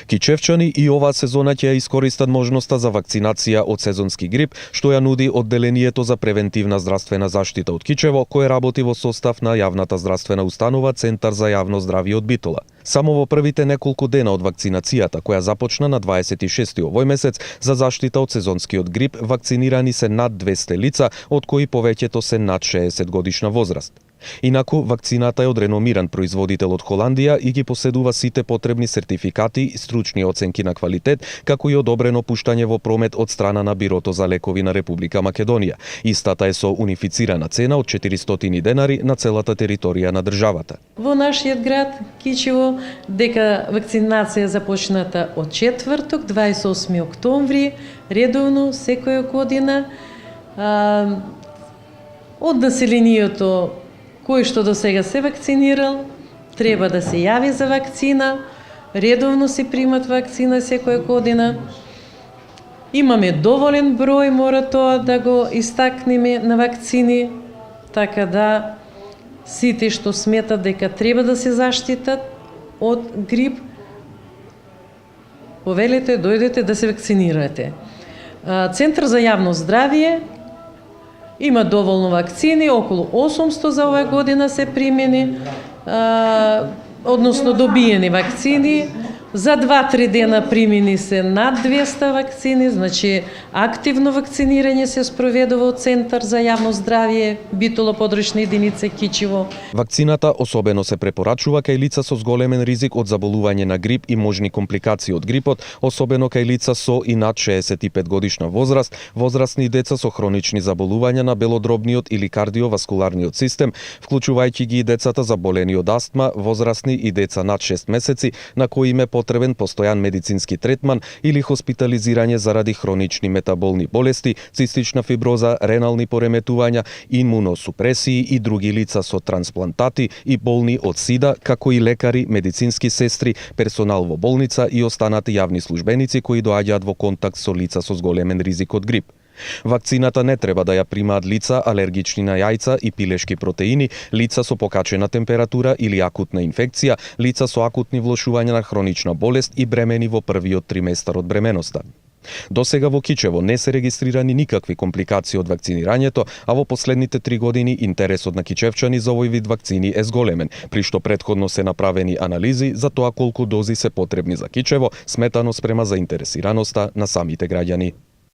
Кичевчани и оваа сезона ќе ја искористат можноста за вакцинација од сезонски грип, што ја нуди одделението за превентивна здравствена заштита од Кичево, кое работи во состав на јавната здравствена установа Центар за јавно здравје од Битола. Само во првите неколку дена од вакцинацијата, која започна на 26 овој месец, за заштита од сезонскиот грип, вакцинирани се над 200 лица, од кои повеќето се над 60 годишна возраст. Инаку, вакцината е од реномиран производител од Холандија и ги поседува сите потребни сертификати и стручни оценки на квалитет, како и одобрено пуштање во промет од страна на Бирото за лекови на Република Македонија. Истата е со унифицирана цена од 400 денари на целата територија на државата. Во нашиот град Кичево, дека вакцинација започната од четврток, 28 октомври, редовно секоја година, од населението кој што до сега се вакцинирал, треба да се јави за вакцина, редовно се примат вакцина секоја година. Имаме доволен број, мора тоа да го истакнеме, на вакцини, така да сите што сметат дека треба да се заштитат од грип, повелете, дојдете да се вакцинирате. Центар за јавно здравје има доволно вакцини, околу 800 за оваа година се примени, односно добиени вакцини. За 2-3 дена примени се над 200 вакцини, значи активно вакцинирање се спроведува од Центар за јавно здравје, Битола подручна единица Кичево. Вакцината особено се препорачува кај лица со зголемен ризик од заболување на грип и можни компликации од грипот, особено кај лица со и над 65 годишна возраст, возрастни деца со хронични заболувања на белодробниот или кардиоваскуларниот систем, вклучувајќи ги и децата заболени од астма, возрастни и деца над 6 месеци, на кои им е потребен постојан медицински третман или хоспитализирање заради хронични метаболни болести, цистична фиброза, ренални пореметувања, имуносупресии и други лица со трансплантати и болни од СИДА, како и лекари, медицински сестри, персонал во болница и останати јавни службеници кои доаѓаат во контакт со лица со зголемен ризик од грип. Вакцината не треба да ја примаат лица алергични на јајца и пилешки протеини, лица со покачена температура или акутна инфекција, лица со акутни влошувања на хронична болест и бремени во првиот триместар од бременоста. До сега во Кичево не се регистрирани никакви компликации од вакцинирањето, а во последните 3 години интересот на кичевчани за овој вид вакцини е зголемен, при што претходно се направени анализи за тоа колку дози се потребни за Кичево, сметано спрема заинтересираноста на самите граѓани.